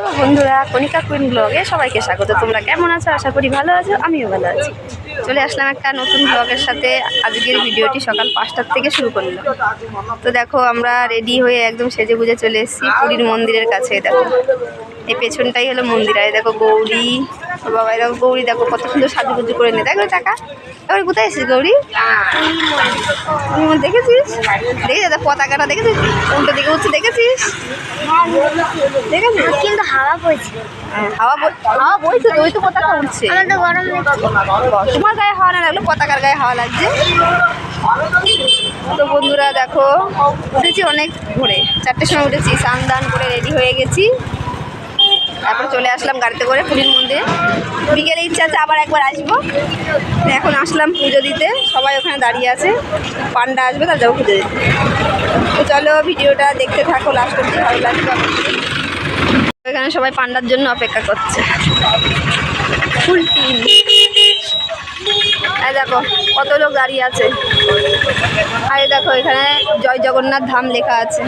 বন্ধুরা কণিকা কুইন ব্লগে সবাইকে স্বাগত। তোমরা কেমন আছো? আশা করি ভালো আছো, আমিও ভালো আছি। চলে আসলাম একটা নতুন ব্লগের সাথে। আজকের ভিডিওটি সকাল 5টার থেকে শুরু করলাম। তো দেখো আমরা রেডি হয়ে একদম সেজে গুজে চলে এসেছি পুরীর মন্দিরের কাছে। দেখো এই পেছনটাই হলো মন্দির। আর দেখো গৌরী, বাবা দেখো গৌরী, দেখো কত সুন্দর সাজুগুজু করে নিয়ে। দেখো টাকা এবার কোথায় এসেছিস গৌরী? দেখেছিস? দেখে দাদা পতাকাটা দেখেছিস? উল্টো দিকে উঠছে দেখেছিস? দেখেছিস? কিন্তু হাওয়া বইছে। হাওয়া বইছে তো, ওই তো পতাকা উঠছে। তোমার গায়ে হাওয়া না লাগলো, পতাকার গায়ে হাওয়া লাগছে। তো বন্ধুরা দেখো উঠেছি অনেক ভোরে, 4টের সময় উঠেছি, স্নান দান করে রেডি হয়ে গেছি। তারপর চলে আসলাম গাড়িতে করে পুরীর মন্দিরে। বিকেলে ইচ্ছা আছে আবার একবার আসবো। এখন আসলাম পুজো দিতে, সবাই ওখানে দাঁড়িয়ে আছে। পান্ডা আসবে, তার যাবো পুজো দিতে। তো চলো ভিডিওটা দেখতে থাকো লাস্ট অবধি, ভালো লাগবে। এখানে সবাই পান্ডার জন্য অপেক্ষা করছে। Full team. এই দেখো কত লোক দাঁড়িয়ে আছে। আর দেখো এখানে জয় জগন্নাথ ধাম লেখা আছে।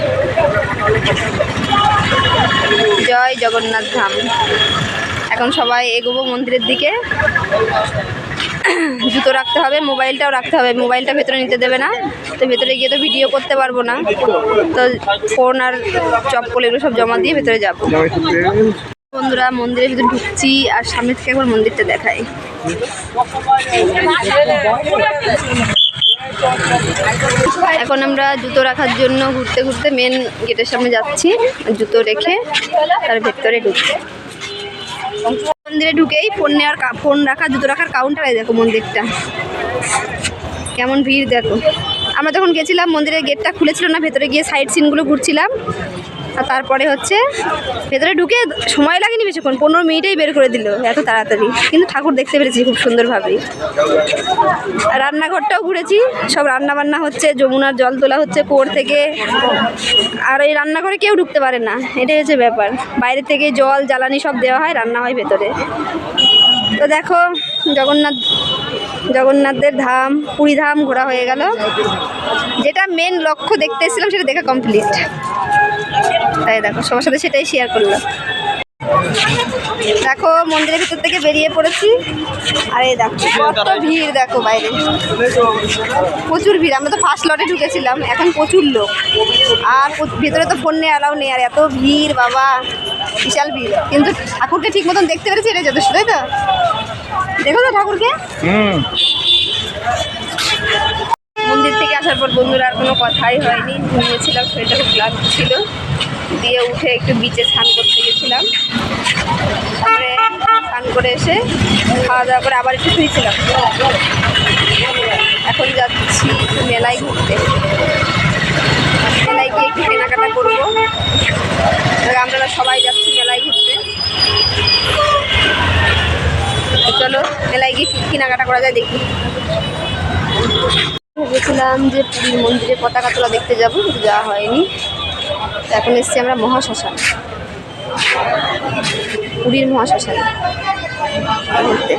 জয় জগন্নাথ ধাম। এখন সবাই এগোবো মন্দিরের দিকে। জুতো রাখতে হবে, মোবাইলটাও রাখতে হবে। মোবাইলটা ভেতরে নিতে দেবে না, তো ভেতরে গিয়ে তো ভিডিও করতে পারবো না। তো ফোন আর চপ্পল এগুলো সব জমা দিয়ে ভেতরে যাবো। বন্ধুরা মন্দিরের ভিতরে ঢুকছি, আর সামনে থেকে একবার মন্দিরটা দেখাই। এখন আমরা জুতো রাখার জন্য ঘুরতে ঘুরতে মেন গেটের সামনে যাচ্ছি। জুতো রেখে তার ভেতরে ঢুকছি। মন্দিরে ঢুকেই ফোন রাখা, জুতো রাখার কাউন্টারে দেখো মন্দিরটা কেমন ভিড় দেখো। আমরা যখন গেছিলাম মন্দিরের গেটটা খুলেছিল না, ভেতরে গিয়ে সাইড সিনগুলো ঘুরছিলাম। আর তারপরে হচ্ছে ভেতরে ঢুকে সময় লাগেনি বেশিক্ষণ, 15 মিনিটেই বের করে দিল, এত তাড়াতাড়ি। কিন্তু ঠাকুর দেখতে পেরেছি খুব সুন্দরভাবে। রান্নাঘরটাও ঘুরেছি, সব রান্না বান্না হচ্ছে, যমুনার জল তোলা হচ্ছে কুয়োর থেকে। আর এই রান্নাঘরে কেউ ঢুকতে পারে না, এটাই হচ্ছে ব্যাপার। বাইরে থেকে জল জ্বালানি সব দেওয়া হয়, রান্না হয় ভেতরে। তো দেখো জগন্নাথদের ধাম, পুরী ধাম ঘোরা হয়ে গেল। যেটা মেন লক্ষ্য দেখতে এসেছিলাম সেটা দেখা কমপ্লিট। তাই দেখো সবার সাথে সেটাই শেয়ার করলাম। দেখো মন্দিরের ভিতর থেকে বেরিয়ে পড়েছি। আর এই দেখো কত ভিড়, দেখো বাইরে প্রচুর ভিড়। আমরা তো ফার্স্ট লটে ঢুকেছিলাম, এখন প্রচুর লোক। আর ভেতরে তো ফোন নিয়ে অ্যালাউ নেই। আর এত ভিড় বাবা, বিশাল ভিড়। কিন্তু ঠাকুরকে ঠিক মতন দেখতে পেরেছি, এটাই যথেষ্ট। তাই তো দেখো তো ঠাকুরকে। মন্দির থেকে আসার পর বন্ধুরা আর কোনো কথাই হয়নি, ঘুমিয়েছিলাম, শরীরটা খুব ক্লান্ত ছিল। দিয়ে উঠে একটু বিচে স্নান করতে গেছিলাম। তারপরে স্নান করে এসে খাওয়া দাওয়া করে আবার একটু শুয়েছিলাম। এখন যাচ্ছি একটু মেলায় ঘুরতে। মেলায় গিয়ে একটু কেনাকাটা করবো। আমরা সবাই যাচ্ছি মেলায় ঘুরতে। চলো মেলায় গিয়ে কী কেনাকাটা করা যায় দেখি। ভেবেছিলাম যে পুরীর মন্দিরে পতাকা তোলা দেখতে যাবো, কিন্তু যাওয়া হয়নি। এখন এসছি আমরা মহাশ্মশান, পুরীর মহাশ্মশান ঘুরতে।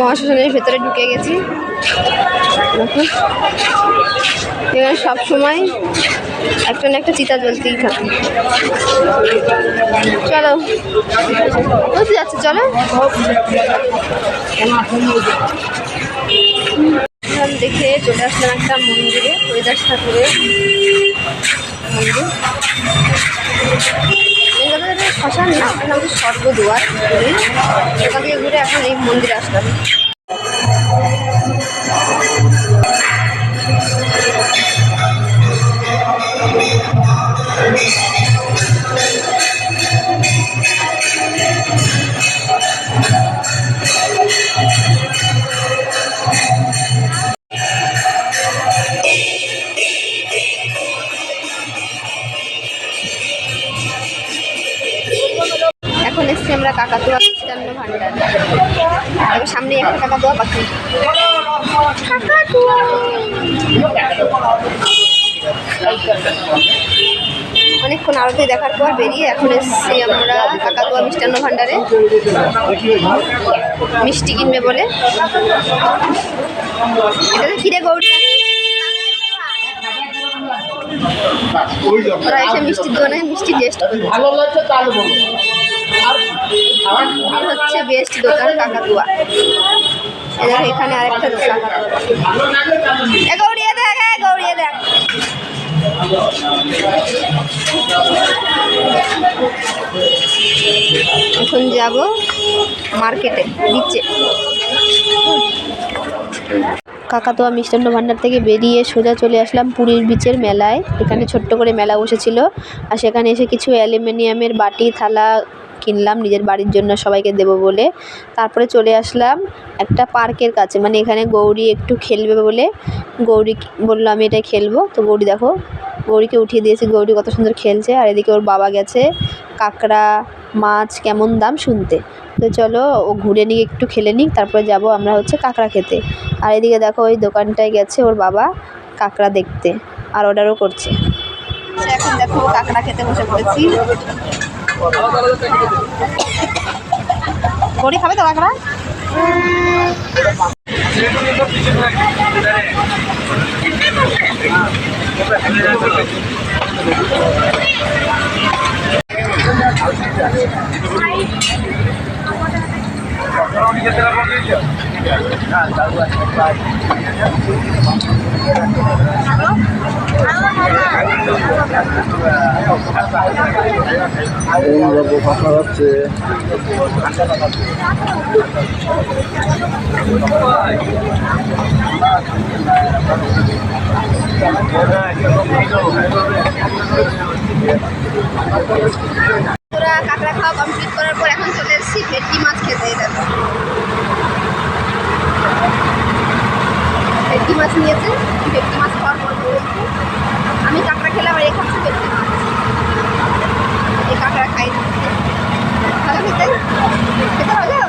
মহাশ্মশানের ভেতরে ঢুকে গেছি। এখানে সবসময় একটা না একটা চিতা জ্বলতেই থাকে। চলো কোথায় যাচ্ছে, চলো। দেখে চলে আসলাম একটা মন্দিরে, হরিদাস ঠাকুরের মন্দির। শ্মশান না, ওখানে আমাদের স্বর্গদুয়ার। ওখান থেকে ঘুরে এখন এই মন্দিরে আসলাম। এখন এসছি আমরা কাকাতুয়া মিষ্টান্ন ভান্ডার। তবে সামনে একটা কাকাতুয়া পাখি। অনেকক্ষণ আরতি দেখার পর বেরিয়ে এখন এসছি আমরা কাকাতুয়া মিষ্টান্ন ভান্ডারে। মিষ্টি কিনবে বলে। এটা কিরে গৌরী ওরা এসে মিষ্টির দোকানে মিষ্টি টেস্ট করছে। হচ্ছে বেস্ট দোকান কাকাতুয়া। এখানে আরেকটা গৌড়িয়ে দেখ, গৌড়িয়ে দেখ। এখন যাব মার্কেটে নিচে। কাকাতুয়া মিষ্টান্ন ভান্ডার থেকে বেরিয়ে সোজা চলে আসলাম পুরীর বিচের মেলায়। এখানে ছোট্ট করে মেলা বসেছিল, আর সেখানে এসে কিছু অ্যালুমিনিয়ামের বাটি থালা কিনলাম নিজের বাড়ির জন্য সবাইকে দেবো বলে। তারপরে চলে আসলাম একটা পার্কের কাছে, মানে এখানে গৌরী একটু খেলবে বলে গৌরী বললো আমি এটাই খেলবো। তো গৌরী দেখো, গৌরীকে উঠিয়ে দিয়েছি, গৌরী কত সুন্দর খেলছে। আর এদিকে ওর বাবা গেছে কাঁকড়া মাছ কেমন দাম শুনতে। তো চলো ও ঘুরে নিয়ে একটু খেলে নিক, তারপরে যাব আমরা হচ্ছে কাঁকড়া খেতে। আর এদিকে দেখো ওই দোকানটায় গেছে ওর বাবা কাঁকড়া দেখতে, আর অর্ডারও করছে। এখন দেখো কাঁকড়া খেতে বসে পড়েছি। গৌরী খাবে তো কাঁকড়া? পুরা কাঁকড়া খাওয়া কমপ্লিট করার পর এখন চলে এসেছি ভেটকি মাছ খেতে। দেখো ভেটকি মাছ নিয়েছে, ভেটকি মাছ খাওয়ার পর বলছে আমি কাঁকড়া খেলাম আর এ খাচ্ছি ভেটকি মাছ। এই কাঁকড়া খাই ভালো খেতে, খেতে ভালো।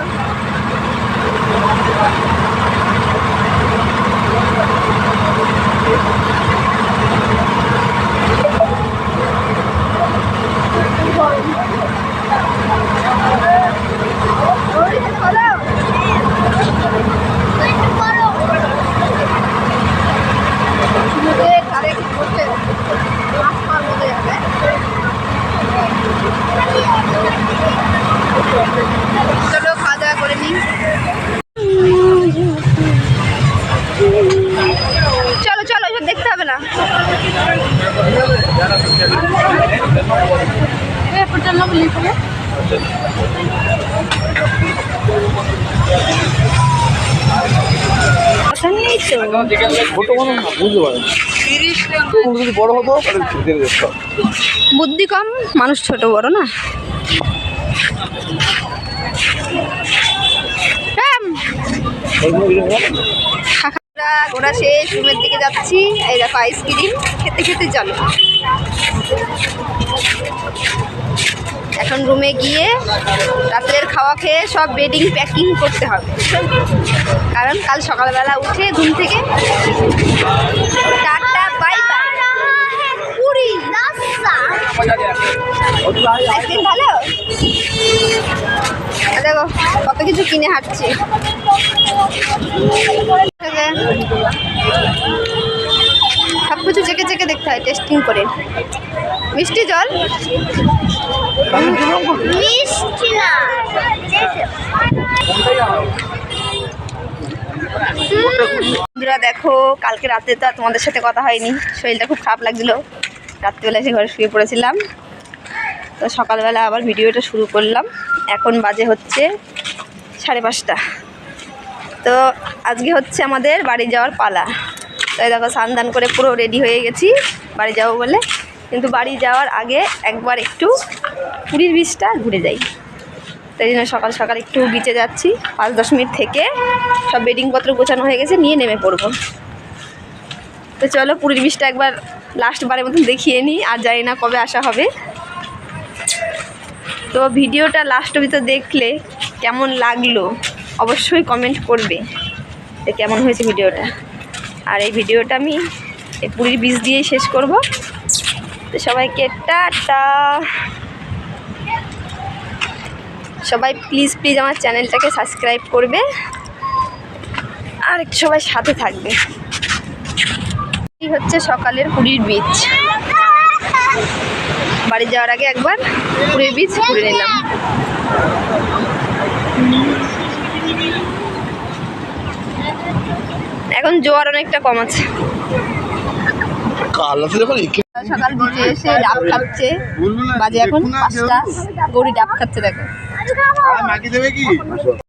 চলো খাওয়া দাওয়া করে নিই। চলো চলো, এসব দেখতে হবে না। বুদ্ধি কম, মানুষ ছোট বড় না। ঘোরা শেষ, রুমের দিকে যাচ্ছি। এই দেখো আইসক্রিম খেতে খেতে চলো। এখন রুমে গিয়ে রাতের খাওয়া খেয়ে সব বেডিং প্যাকিং করতে হবে, কারণ কাল সকালবেলা উঠে ঘুম থেকে tata bye bye. Puri ice cream ভালো, দেখো কত কিছু কিনে হাঁটছি। সব কিছু চেকে চেকে দেখতে হয়, টেস্টিং করে। মিষ্টি জল মিষ্টি না, বন্ধুরা দেখো কালকে রাতে তো তোমাদের সাথে কথা হয়নি, শরীরটা খুব খারাপ লাগছিলো। রাত্রিবেলা এসে ঘরে শুয়ে পড়েছিলাম, তো সকালবেলা আবার ভিডিওটা শুরু করলাম। এখন বাজে হচ্ছে 5:30। তো আজকে হচ্ছে আমাদের বাড়ি যাওয়ার পালা। তাই দেখো স্নান করে পুরো রেডি হয়ে গেছি বাড়ি যাবো বলে। কিন্তু বাড়ি যাওয়ার আগে একবার একটু পুরীর বিচটা ঘুরে যাই, তাই জন্য সকাল সকাল একটু বিচে যাচ্ছি। 5-10 মিনিট থেকে সব বেডিংপত্র গোছানো হয়ে গেছে, নিয়ে নেমে পড়বো। তো চলো পুরীর বিচটা একবার লাস্ট বারের মতন দেখিয়ে নিই, আর জানি না কবে আসা হবে। তো ভিডিওটা লাস্ট অবধি দেখলে কেমন লাগলো অবশ্যই কমেন্ট করবে যে কেমন হয়েছে ভিডিওটা। আর এই ভিডিওটা আমি এই পুরীর বিচ দিয়েই শেষ করব। তো সবাইকে টাটা। সবাই প্লিজ প্লিজ আমার চ্যানেলটাকে সাবস্ক্রাইব করবে, আর একটু সবাই সাথে থাকবে। এই হচ্ছে সকালের পুরীর বিচ। বাড়ি যাওয়ার আগে একবার পুরীর বীচ ঘুরে নিলাম। এখন জোয়ার অনেকটা কম আছে। সকাল বিচে এসে ডাব খাচ্ছে, বাজে এখন 5টা, গৌরী ডাব খাচ্ছে দেখো।